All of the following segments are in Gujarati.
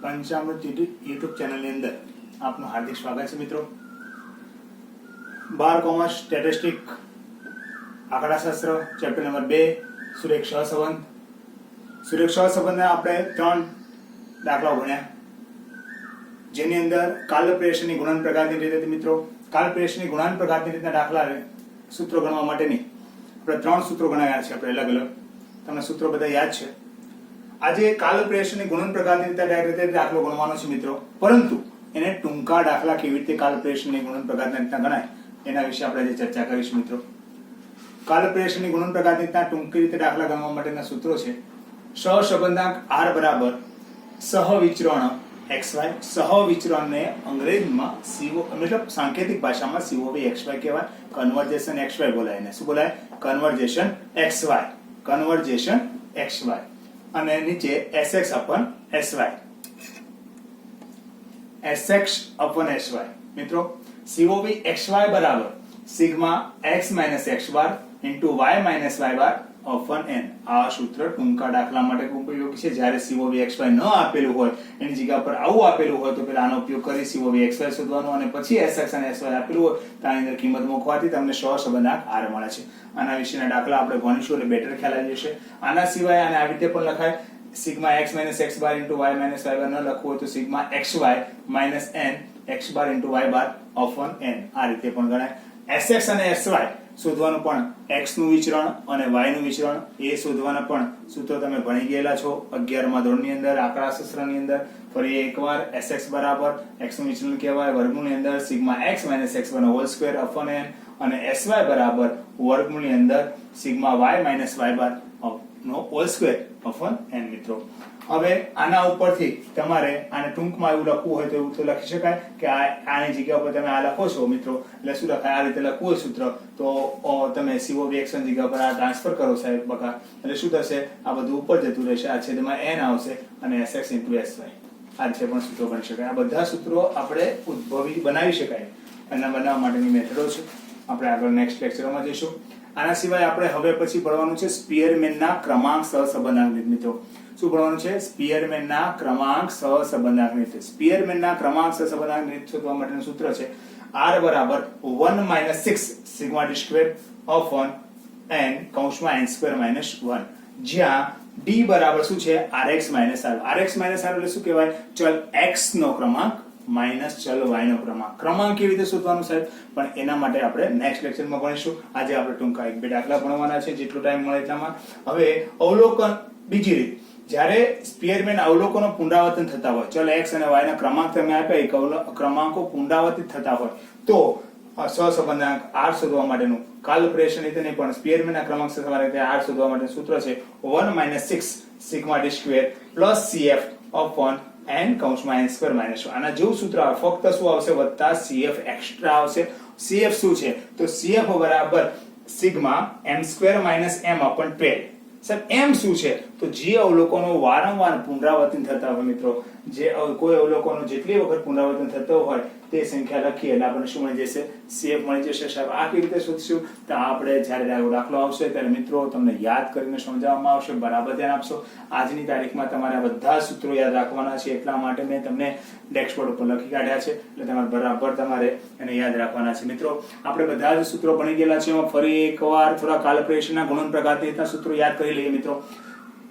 પંચામૃત યુટ્યુબ ચેનલની અંદર આપનું હાર્દિક સ્વાગત છે મિત્રો। 12 કોમર્સ સ્ટેટિસ્ટિક આંકડાશાસ્ત્ર ચેપ્ટર નંબર 2 સુરેખ સહસંબંધ। સુરેખ સહસંબંધના આપણે 3 દાખલાઓ ભણ્યા, જેની અંદર કાલપ્રેષણની ગુણન પ્રકારની રીતે મિત્રો કાલપ્રેષણની ગુણન પ્રકારની રીતના દાખલા સૂત્રો ગણવા માટેની આપણે 3 સૂત્રો ગણાવ્યા છે આપણે અલગ અલગ। તમને સૂત્રો બધા યાદ છે। આજે કાલપ્રેષણની ગુણન પ્રકારની રીતે દાખલો ગણવાનો છે મિત્રો, પરંતુ એને ટૂંકા દાખલા કેવી રીતે કાલપ્રેષણની ગુણન પ્રકારની રીતના ગણાય એના વિશે આપણે આજે ચર્ચા કરીશું મિત્રો। કાલપ્રેષણની ગુણન પ્રકારની રીતના ટૂંકી રીતે દાખલા ગણવા માટેના સૂત્રો છે સહસંબંધાંક r બરાબર સહવિચરણ xy। સહવિચરણને અંગ્રેજીમાં મતલબ સાંકેતિક ભાષામાં COV કહેવાય, કન્વર્જેશન xy બોલાય એને। શું બોલાય? કન્વર્જેશન xy, કન્વર્જેશન xy અને નીચે sx upon sy, sx upon sy મિત્રો। COV xy બરાબર સિગ્મા x - x બાર into y - y બાર upon n। આ સૂત્ર ટૂંકા દાખલા માટે ઉપયોગી છે। જ્યારે COV xy ન આપેલું હોય, એની જગ્યા પર આવું આપેલું હોય તો પહેલા આનો ઉપયોગ કરી COV xy શોધવાનો અને પછી sx અને sy આપેલું હોય તો આની અંદર કિંમત મૂકવાથી તમને સહસંબંધાંક r મળે છે। આના વિશેના દાખલા આપણે ભણીશું એટલે બેટર ખ્યાલ આવી જશે। આના સિવાય આને આવી રીતે પણ લખાય, સિગ્મા x - x બાર into y - y બાર ન લખવું હોય તો સિગ્મા xy - n x બાર into y બાર upon n આ રીતે પણ ગણાય। sx અને sy શોધવાનું પણ x નું વિચરણ અને y નું વિચરણ એ શોધવાના પણ સૂત્રો તમે ભણી ગયેલા છો 11મા ધોરણની અંદર આંકડાશાસ્ત્રની અંદર। ફરી એકવાર sx બરાબર x નું વિચરણ કહેવાય વર્ગમૂળની અંદર સિગ્મા x - x બાર હોલ સ્ક્વેર upon n અને sy બરાબર વર્ગમૂળની અંદર સિગ્મા y - y બાર નો હોલ સ્ક્વેર upon n મિત્રો। હવે આના ઉપરથી તમારે આને ટૂંકમાં એવું લખવું હોય તો એવું તો લખી શકાય કે આની જગ્યા ઉપર તમે આ લખો છો મિત્રો, એટલે શું લખાય? આ રીતે લખવું હોય સૂત્ર તો તમે COV x ની જગ્યા પર આ ટ્રાન્સફર કરો સાહેબ બકા, એટલે શું થશે? આ બધું ઉપર જતું રહેશે, આ છેદમાં n આવશે અને sx into sy આ રીતે પણ સૂત્રો બની શકાય। આ બધા સૂત્રો આપણે ઉદ્ભવી બનાવી શકાય, એના બનાવવા માટેની મેથડો છે। આપણે આગળ નેક્સ્ટ લેક્ચરમાં જઈશું। આના સિવાય આપણે હવે પછી ભણવાનું છે સ્પીયરમેનના ક્રમાંક સહસંબંધાંક રીત મિત્રો। શું ભણવાનું છે? સ્પીયરમેનના ક્રમાંક સહસંબંધાંક રીત। સ્પીયરમેનના ક્રમાંક સહસંબંધાંક રીત શોધવા માટેનું સૂત્ર છે r બરાબર 1 - 6 sigma d square upon n કૌંસમાં n સ્ક્વેર - 1, જ્યાં d બરાબર શું છે? rx - r। rx - r એટલે શું કહેવાય? ચલ x નો ક્રમાંક માઈનસ ચલ y નો ક્રમાંક। ક્રમાંક કેવી રીતે શોધવાનું સાહેબ પણ એના માટે આપણે નેક્સ્ટ લેક્ચરમાં ભણીશું। આજે આપણે ટૂંકા 1-2 દાખલા ભણવાના છે, જેટલો ટાઈમ મળે એટલામાં। હવે અવલોકન બીજી રીત, જ્યારે સ્પીયરમેન અવલોકનો પુનરાવર્તન થતા હોય, ચલ x અને y ના ક્રમાંક તમે આપ્યા, એ ક્રમાંકો પુનરાવર્તિત થતા હોય તો સહસંબંધાંક r શોધવા માટેનું કાલપ્રેષણ રીતે નહીં પણ સ્પીયરમેનના ક્રમાંક સહસંબંધાંક r શોધવા માટેનું સૂત્ર છે 1 - 6 sigma d square plus cf upon n કૌંસમાં n સ્ક્વેર - 1। આના જેવું સૂત્ર આવે, ફક્ત શું આવશે? વત્તા cf એક્સ્ટ્રા આવશે। cf શું છે? તો cf બરાબર sigma m square - m upon 12। Sir m શું છે? તો જે અવલોકનો વારંવાર પુનરાવર્તન થતા હોય મિત્રો, જે કોઈ અવલોકનો જેટલી વખત પુનરાવર્તન થતો હોય તે સંખ્યા લખીએ એટલે આપણને શું મળી જશે? cf મળી જશે સાહેબ। આ કેવી રીતે શોધશું? તો આપણે જ્યારે દાખલો આવશે ત્યારે મિત્રો તમને યાદ કરીને સમજાવવામાં આવશે, બરાબર ધ્યાન આપશો। આજની તારીખમાં તમારે આ બધા સૂત્રો યાદ રાખવાના છે, એટલા માટે મેં તમને ડેસ્કબોર્ડ ઉપર લખી કાઢ્યા છે, એટલે તમારે બરાબર તમારે એને યાદ રાખવાના છે મિત્રો। આપણે બધા જ સૂત્રો ભણી ગયેલા છે, એમાં ફરી એકવાર થોડા કાલપ્રેષણના ગુણન પ્રકારની રીતના સૂત્રો યાદ કરી લઈએ મિત્રો।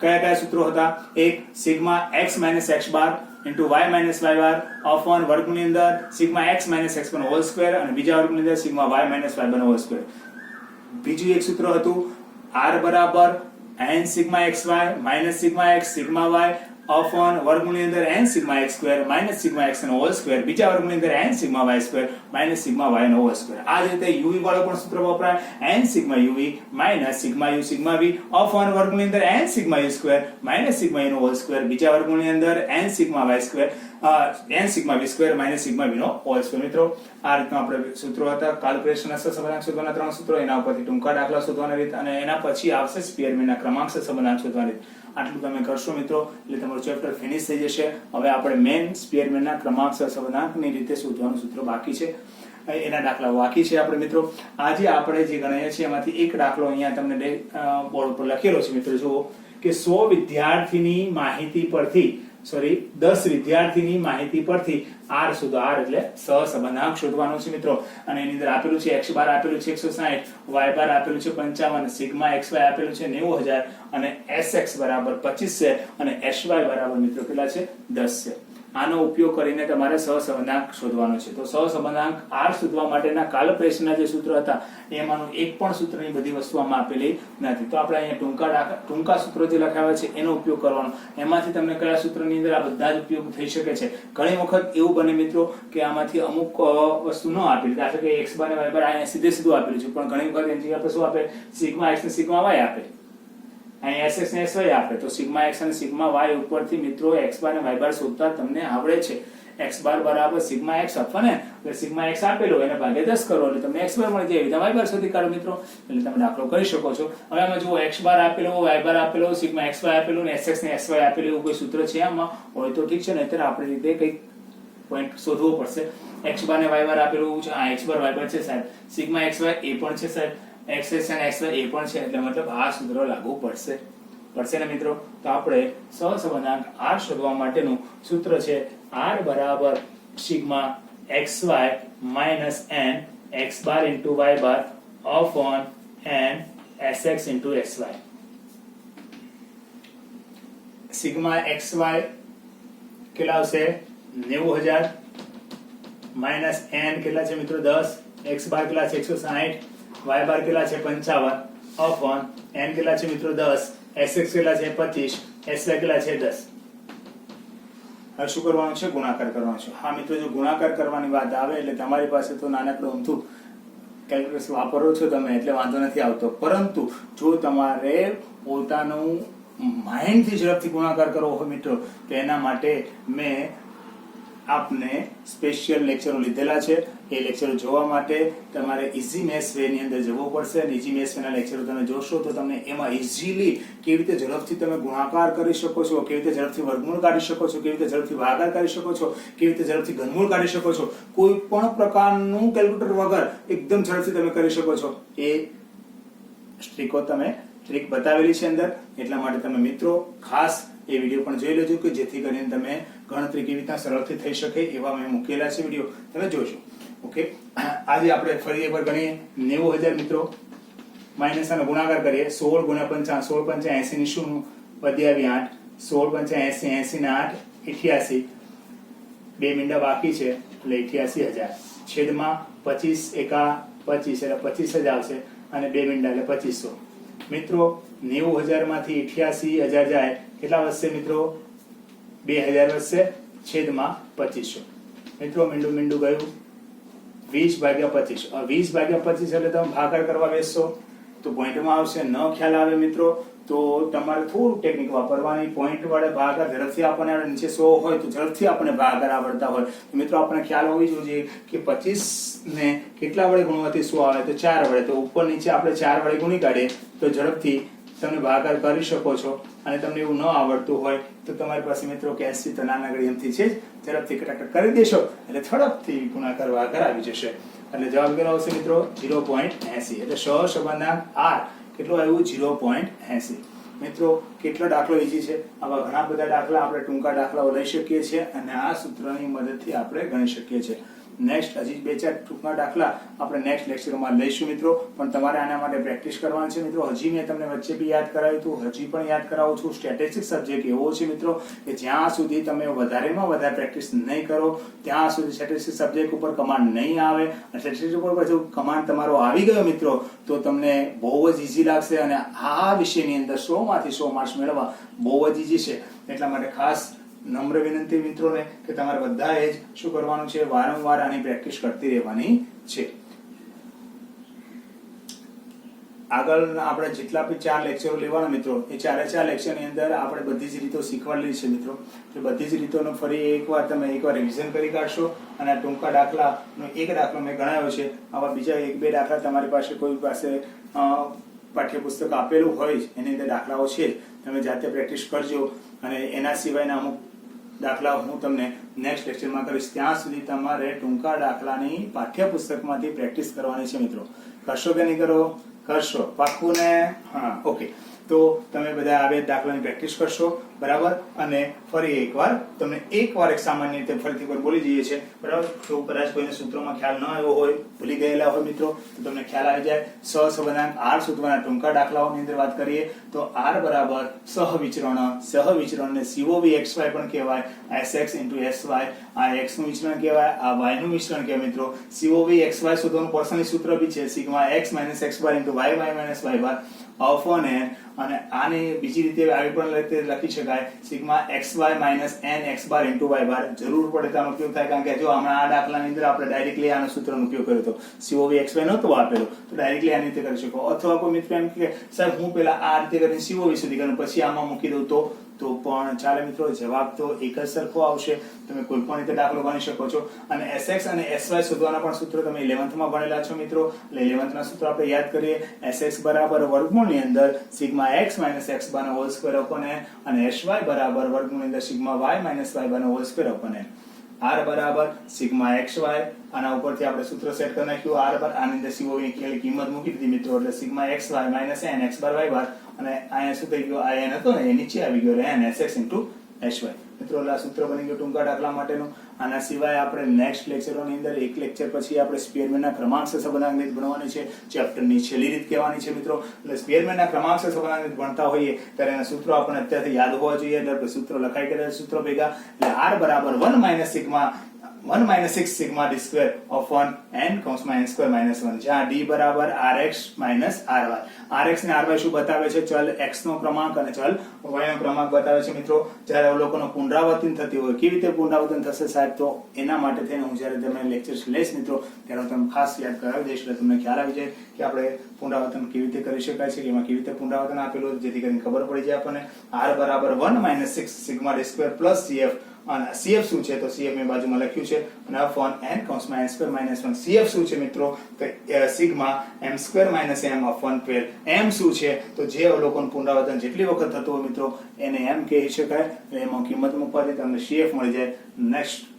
કયા કયા સૂત્રો હતા? એક સિગ્મા x - x બાર into y - y બાર upon વર્ગમૂળની અંદર સિગ્મા x - x બાર હોલ સ્ક્વેર અને બીજા વર્ગમૂળની અંદર સિગ્મા y - y બાર હોલ સ્ક્વેર। બીજું એક સૂત્ર હતું r બરાબર n sigma xy - sigma x sigma y upon વર્ગમૂળની અંદર n sigma x square - sigma x નો હોલ સ્ક્વેર, બીજા વર્ગમૂળની અંદર n sigma y square - sigma y નો હોલ સ્ક્વેર। આ જ રીતે uv વાળો પણ સૂત્ર વપરાય, n sigma uv - sigma u sigma v upon વર્ગમૂળની અંદર n sigma u square - sigma u નો હોલ સ્ક્વેર, બીજા વર્ગમૂળની અંદર n sigma y square n sigma v square - sigma v નો હોલ સ્ક્વેર। મિત્રો આ રીતના આપણે સૂત્રો હતા કાલપ્રેષણના સહસંબંધાંક શોધવાના 3 સૂત્રો, એના ઉપરથી ટૂંકા દાખલા શોધવાની રીત અને એના પછી આવશે સ્પીયરમેનના ક્રમાંક સહસંબંધાંક શોધવાની રીત। આટલું તમે કરશો મિત્રો એટલે તમારું ચેપ્ટર ફિનિશ થઈ જશે। હવે આપણે મેઇન સ્પીયરમેનના ક્રમાંક સહસંબંધાંકની રીતે શોધવાનું સૂત્ર બાકી છે, એના દાખલા બાકી છે આપણે મિત્રો। આજે આપણે જે ગણાયા છે એમાંથી એક દાખલો અહીંયા તમને બોર્ડ ઉપર લખેલો છે મિત્રો, જુઓ કે 100 વિદ્યાર્થીની માહિતી પરથી 10 વિદ્યાર્થીની માહિતી પરથી r શોધો. r એટલે સહસંબંધાંક શોધવાનો છે મિત્રો. અને એની અંદર આપેલું છે x બાર આપેલું છે 160, y બાર આપેલું છે 55, સિગ્મા xy આપેલું છે 90000 અને sx બરાબર 25 છે અને sy બરાબર મિત્રો કેટલા છે 10 છે. આનો ઉપયોગ કરીને તમારે સહસંબંધાંક શોધવાનો છે. તો સહસંબંધાંક r શોધવા માટેના કાલ પ્રશ્નના જે સૂત્ર હતા એમાંનું એક પણ સૂત્રની બધી વસ્તુ આમાં આપેલી નથી. તો આપણે અહીંયા ટૂંકા સૂત્રો જે લખાવ્યા છે એનો ઉપયોગ કરવાનો. એમાંથી તમને કયા સૂત્રની અંદર આ બધા જ ઉપયોગ થઈ શકે છે. ઘણી વખત એવું બને મિત્રો કે આમાંથી અમુક વસ્તુ ન આપેલી, દાખલા કે x બાર અને y બાર અહીંયા સીધું આપેલું છે, પણ ઘણી વખત એની જગ્યાએ આપણે શું આપે, સિગ્મા x ને સિગ્મા y આપે, અહીં sx ને sy આપે. તો સિગ્મા x અને સિગ્મા y ઉપરથી મિત્રો x બાર અને y બાર શોધતા તમને આવડે છે. x બાર બરાબર સિગ્મા x આપવા ને, એટલે સિગ્મા x આપેલો એને ભાગ્યા 10 કરો એટલે તમને x બાર મળી જાય. એટલે y બાર શોધી કાઢો મિત્રો, એટલે તમે દાખલો કરી શકો છો. હવે આમાં જુઓ x બાર આપેલો, y બાર આપેલો, સિગ્મા xy આપેલો ને sx ને sy આપેલું એવું કોઈ સૂત્ર છે આમાં હોય તો ઠીક છે, ને અત્યારે આપણે રીતે કંઈક પોઈન્ટ શોધવો પડશે. x બાર ને y બાર આપેલું છે, આ x બાર y બાર છે સાહેબ, સિગ્મા xy એ પણ છે સાહેબ, xx અને xy એ પણ છે, એટલે મતલબ આ સૂત્ર લાગુ પડશે ને મિત્રો. તો આપણે સહસંબંધાંક r શોધવા માટેનું સૂત્ર છે r બરાબર sigma xy minus n x bar into y bar upon n sx into xy. Sigma xy કેટલા આવશે 90000 માઈનસ n કેટલા છે મિત્રો 10, x બાર કેટલા છે 160, y બાર કેટલા છે 55 અપોન n કેટલા છે મિત્રો 10, sx કેટલા છે 25, sy કેટલા છે 10. હવે શું કરવાનું છે, ગુણાકાર કરવાનો છે. હા મિત્રો, જો ગુણાકાર કરવાની વાત આવે એટલે તમારી પાસે તો નાનકડું અમથું કેલ્ક્યુલેટર વાપરો છો તમે એટલે વાંધો નથી આવતો, પરંતુ જો તમારે પોતાનું માઇન્ડથી ઝડપથી ગુણાકાર કરવો હોય મિત્રો તો એના માટે મેં આપને સ્પેશિયલ લેક્ચરો લીધેલા છે. એ લેક્ચરો જોવા માટે તમારે ઇઝી મેથ્સ વે ની અંદર જવું પડશે અને ઇઝી મેથ્સ વેના લેક્ચરો તમે જોશો તો તમને એમાં ઇઝીલી કેવી રીતે ઝડપથી તમે ગુણાકાર કરી શકો છો, કેવી રીતે ઝડપથી વર્ગમૂળ કાઢી શકો છો, કેવી રીતે ઝડપથી ભાગાકાર કરી શકો છો, કેવી રીતે ઝડપથી ઘનમૂળ કાઢી શકો છો, કોઈ પણ પ્રકારનું કેલ્ક્યુલેટર વગર એકદમ ઝડપથી તમે કરી શકો છો. એ ટ્રીક બતાવેલી છે અંદર. એટલા માટે તમે મિત્રો ખાસ એ વિડીયો પણ જોઈ લેજો કે જેથી કરીને તમે ગણતરી કેવી રીતે સરળથી થઈ શકે એવા મેં મૂકેલા છે વિડીયો, તમે જોજો. ઓકે, આજે આપણે ફરી એકવાર ગણીએ 90000 મિત્રો માઈનસ આનો ગુણાકાર કરીએ. 16 ગુણ્યા 55, 16 5 80 ની શું વધી આવી 8, 16 5 80, 80 ના 8 88, બે મીંડા બાકી છે એટલે 88000 છેદમાં 25 એકા 25 એટલે 25000 આવશે અને બે મીંડા એટલે 2500. મિત્રો 90000 માંથી 88000 જાય કેટલા વધશે મિત્રો 2000 વધશે છેદમાં 2500. મિત્રો મીંડું ગયું 20 ભાગ્યા 25. 20 ભાગ્યા 25 એટલે તમે ભાગાકાર કરવા બેસશો તો પોઈન્ટમાં આવશે. ન ખ્યાલ આવે મિત્રો તો તમારે થોડું ટેકનિક વાપરવાની. પોઈન્ટ વડે ભાગાકાર ઝડપથી આપણને આવડે, નીચે 100 હોય તો ઝડપથી આપણે ભાગાકાર આવડતા હોય તો મિત્રો આપણને ખ્યાલ હોવી જોઈએ કે 25 ને કેટલા વડે ગુણવાથી 100 આવે તો 4 વડે. તો ઉપર નીચે આપણે 4 વડે ગુણી કાઢીએ તો ઝડપથી તમે ભાગાકાર કરી શકો છો. અને તમને એવું ન આવડતું હોય તો તમારી પાસે મિત્રો કેલ્સી તો નાનકડી એમથી છે જ, ઝડપથી કટાકટ કરી દેશો એટલે ઝડપથી ગુણાકાર ભાગાકાર આવી જશે. એટલે જવાબ કેટલો આવશે મિત્રો 0.80. એટલે સહસંબંધાંક r કેટલો આવ્યું 0.80. મિત્રો કેટલો દાખલો ઈઝી છે. આવા ઘણા બધા દાખલા આપણે ટૂંકા દાખલાઓ લઈ શકીએ છીએ અને આ સૂત્રની મદદથી આપણે ગણી શકીએ છીએ. નેક્સ્ટ હજી 2-4 ટૂંકા દાખલા આપણે નેક્સ્ટ લેક્ચરમાં લઈશું મિત્રો, પણ તમારે આના માટે પ્રેક્ટિસ કરવાની છે મિત્રો. હજી મેં તમને વચ્ચે બી યાદ કરાવ્યું હતું, હજી પણ યાદ કરાવું છું. સ્ટેટિસ્ટિક્સ સબ્જેક્ટ એવો છે મિત્રો કે જ્યાં સુધી તમે વધારેમાં વધારે પ્રેક્ટિસ નહીં કરો ત્યાં સુધી સ્ટેટિસ્ટિક્સ સબ્જેક્ટ ઉપર કમાન્ડ નહીં આવે. અને સ્ટેટિસ્ટિક્સ ઉપર પછી કમાન્ડ તમારો આવી ગયો મિત્રો તો તમને બહુ જ ઈઝી લાગશે અને આ વિષયની અંદર 100 માંથી 100 માર્ક્સ મેળવવા બહુ જ ઈઝી છે. એટલા માટે ખાસ નમ્ર વિનંતી મિત્રોને કે તમારે બધાએ જ શું કરવાનું છે, વારંવાર આની પ્રેક્ટિસ કરતી રહેવાની છે. આગળ આપણે જેટલા બી 4 લેક્ચરો લેવાના મિત્રો એ 4 લેક્ચરની અંદર આપણે બધી જ રીતો શીખવાડેલી છે મિત્રો. તો બધી જ રીતોનો ફરી એકવાર રિવિઝન કરી કાઢશો. અને આ ટૂંકા દાખલાનો એક દાખલો મેં ગણાવ્યો છે. આવા બીજા 1-2 દાખલા તમારી પાસે કોઈ પાસે પાઠ્યપુસ્તક આપેલું હોય એની અંદર દાખલાઓ છે, તમે જાતે પ્રેક્ટિસ કરજો. અને એના સિવાયના અમુક દાખલા હું તમને નેક્સ્ટ લેક્ચરમાં કરીશ. ત્યાં સુધી તમારે ટૂંકા દાખલાની પાઠ્યપુસ્તકમાંથી પ્રેક્ટિસ કરવાની છે મિત્રો. કરશો કે નહીં કરો? કરશો પાક્કું ને? હા, ઓકે. તો તમે બધા આવે દાખલાની પ્રેક્ટિસ કરશો, બરાબર. અને ફરી એકવાર તમને એક સામાન્ય રીતે ફરીથી એકવાર બોલી જઈએ છે, બરાબર. તો કદાચ કોઈને સૂત્રોમાં ખ્યાલ ન આવ્યો હોય, ભૂલી ગયેલા હોય મિત્રો, તો તમને ખ્યાલ આવી જાય. સહસબનાંક R શોધવાના ટૂંકા દાખલાઓની અંદર વાત કરીએ તો R બરાબર સહવિચરણ ને COVXY પણ કહેવાય, SX * SY. આ x નું વિચરણ કહેવાય, આ y નું વિચરણ કહેવાય મિત્રો. COVXY શોધવાનું પર્સનલ સૂત્ર બી છે σx - x bar * y y - y bar upon n. અને આને બીજી રીતે આવી પણ લખી શકાય σxy - nx bar * y bar. જરૂર પડે તો આનો ઉપયોગ થાય, કારણ કે જો હમણાં આ દાખલાની અંદર આપણે ડાયરેક્ટલી આનો સૂત્રનો ઉપયોગ કર્યો હતો, COVXY નહોતો આપેલો, તો ડાયરેક્ટલી આની રીતે કરી શકો. અથવા કોઈ મિત્ર એમ કે સાહેબ હું પેલા આ રીતે કરીને COV સુધી કરું પછી આમાં મૂકી દઉં તો પણ ચાલે મિત્રો. જવાબ તો એક જ સરખો આવશે. તમે કોઈ પણ રીતે દાખલો ગણી શકો છો. અને SX અને SY શોધવાના પણ સૂત્રો તમે 11th માં ભણેલા છો મિત્રો, એટલે 11th ના સૂત્રો આપણે યાદ કરીએ. SX બરાબર વર્ગમૂળની અંદર σx - x bar નો હોલ સ્ક્વેર અપોન n, અને SY બરાબર વર્ગમૂળની અંદર σy - y bar નો whole square upon n. R બરાબર σxy, આના ઉપરથી આપણે સૂત્ર સેટ કરી નાખ્યું. R બરાબર આની અંદર COV ની કિંમત મૂકી દીધી મિત્રો, એટલે σxy - nx bar y bar. અને અહીંયા શું થઈ ગયું, આ n હતો ને એ નીચે આવી ગયો, n SX * SY. મિત્રો આ સૂત્ર બની ગયું ટૂંકા દાખલા માટેનું. આના સિવાય આપણે નેક્સ્ટ લેક્ચરોની અંદર એક લેક્ચર પછી આપણે સ્પેરમેનના ક્રમાંક સહસબનાંક રીત ભણવાની છે. ચેપ્ટરની છેલ્લી રીત કહેવાની છે મિત્રો. એટલે સ્પેરમેનના ક્રમાંક સહસબનાંક રીત ભણતા હોઈએ ત્યારે એના સૂત્રો આપણને અત્યારથી યાદ હોવા જોઈએ, એટલે સૂત્રો લખાઈ ગયા સૂત્રો ભેગા. એટલે R બરાબર 1 - 6 sigma d square upon n n square minus 1, જ્યાં d બરાબર rx minus ry. rx ને ry શું બતાવે છે? ચલ x નો ક્રમાંક અને ચલ y નો ક્રમાંક બતાવે છે મિત્રો. જ્યારે અવલોકનો પુનરાવર્તન થતી હોય, કેવી રીતે પુનરાવર્તન થશે સાહેબ, તો એના માટે થઈને હું જ્યારે તમને લેક્ચર્સ લઈશ મિત્રો ત્યારે હું તમને ખાસ યાદ કરાવી દઈશ, એટલે તમને ખ્યાલ આવી જાય કે આપણે પુનરાવર્તન કેવી રીતે કરી શકાય છે, કે એમાં કેવી રીતે પુનરાવર્તન આપેલું, જેથી કરીને ખબર પડી જાય આપણને. r બરાબર 1 - 6 sigma d square plus cf. અને CF શું છે? તો CF મેં બાજુમાં લખ્યું છે, અને upon n n square minus 1. CF શું છે મિત્રો? તો sigma m square minus m upon 12. m શું છે? તો જે અવલોકન પુનરાવર્તન જેટલી વખત થતું હોય મિત્રો એને m કહી શકાય. એમાં કિંમત મૂકવાથી તમને CF મળી જાય. નેક્સ્ટ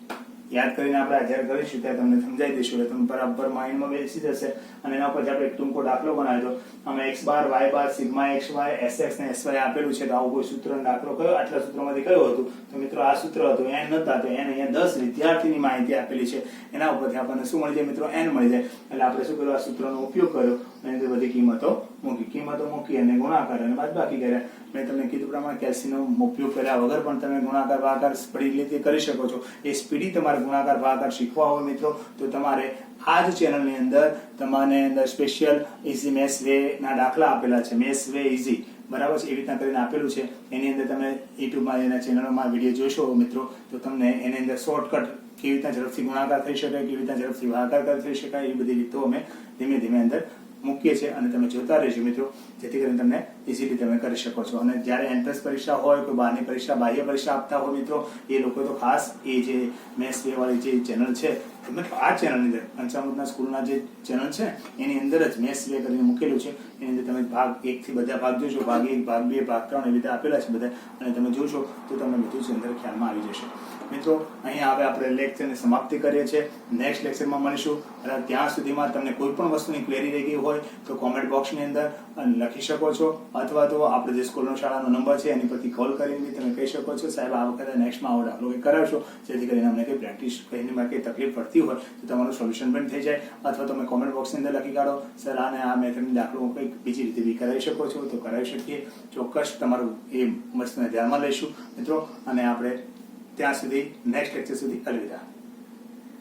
યાદ કરીને આપણે જ્યારે કરીશું ત્યારે તમને સમજાવી દઈશું, એટલે તમને બરાબર માઇન્ડમાં બેસી જશે. અને એના ઉપર આપણે એક ટૂંકો દાખલો બનાવ્યો હતો. અમે x બાર y બાર સિગ્મા xy sx ને sy આપેલું છે, તો આવું કોઈ સૂત્રનો દાખલો કયો, આટલા સૂત્રોમાંથી કયો હતું? તો મિત્રો આ સૂત્ર હતું, n નતા, તો n અહીંયા 10 વિદ્યાર્થીની માહિતી આપેલી છે. એના ઉપરથી આપણને શું મળી જાય મિત્રો? n મળી જાય. એટલે આપણે શું કર્યું? આ સૂત્રનો ઉપયોગ કર્યો અને અંદર બધી કિંમતો મૂકી અને ગુણાકાર અને બાદબાકી કર્યા. મેં તમને કીધું પ્રમાણે કેલ્સીનો ઉપયોગ કર્યા વગર પણ તમે ગુણાકાર ભાગાકાર સ્પીડી રીતે કરી શકો છો. એ સ્પીડી તમારે ગુણાકાર ભાગાકાર શીખવા હોય મિત્રો, તો તમારે આ જ ચેનલની અંદર તમારે અંદર સ્પેશિયલ ઇઝી મેથ્સ વે ના દાખલા આપેલા છે. મેથ્સ વે ઇઝી, બરાબર છે, એવી રીતના કરીને આપેલું છે. એની અંદર તમે યુટ્યુબમાં એના ચેનલોમાં વિડીયો જોશો મિત્રો, તો તમને એની અંદર શોર્ટકટ કેવી રીતના ઝડપથી ગુણાકાર થઈ શકાય, કેવી રીતના ઝડપથી ભાગાકાર થઈ શકાય, એ બધી રીતો અમે ધીમે ધીમે અંદર મૂકીએ છીએ અને તમે જોતા રહેજો મિત્રો, જેથી કરીને તમને ઇઝીલી તમે કરી શકો છો. અને જ્યારે એન્ટ્રન્સ પરીક્ષા હોય, કોઈ બહારની પરીક્ષા, બાહ્ય પરીક્ષા આપતા હોય મિત્રો, એ લોકો તો ખાસ એ જે મેથ્સ વે વાળી જે ચેનલ છે, આ ચેનલની અંદર પંચામૃતના સ્કૂલના જે ચેનલ છે એની અંદર જ મેથ્સ વે કરીને મૂકેલું છે. એની અંદર તમે ભાગ 1 થી બધા ભાગ જોશો, ભાગ 1, ભાગ 2, ભાગ 3 એવી રીતે આપેલા છે બધા, અને તમે જોશો તો તમને બધું જ અંદર ખ્યાલમાં આવી જશે મિત્રો. અહીંયા હવે આપણે લેક્ચરની સમાપ્તિ કરીએ છીએ. નેક્સ્ટ લેક્ચરમાં મળીશું. અને ત્યાં સુધીમાં તમને કોઈ પણ વસ્તુની ક્વેરી રહી ગઈ હોય તો કોમેન્ટ બોક્સની અંદર લખી શકો છો, અથવા તો આપણે જે સ્કૂલનો શાળાનો નંબર છે એની પરથી કોલ કરીને તમે કહી શકો છો સાહેબ આ વખતે નેક્સ્ટમાં આવો દાખલો કંઈ કરાવશો, જેથી કરીને અમને કંઈ પ્રેક્ટિસ કરીને કંઈ તકલીફ પડતી હોય તો તમારું સોલ્યુશન પણ થઈ જાય. અથવા તમે કોમેન્ટ બોક્સની અંદર લખી કાઢો સર આને આ મેથડની દાખલો કંઈક બીજી રીતે બી કરાવી શકો છો, તો કરાવી શકીએ. ચોક્કસ તમારું એ વસ્તુને ધ્યાનમાં લઈશું મિત્રો. અને આપણે ત્યાં સુધી નેક્સ્ટ લેક્ચર સુધી અલવિદા.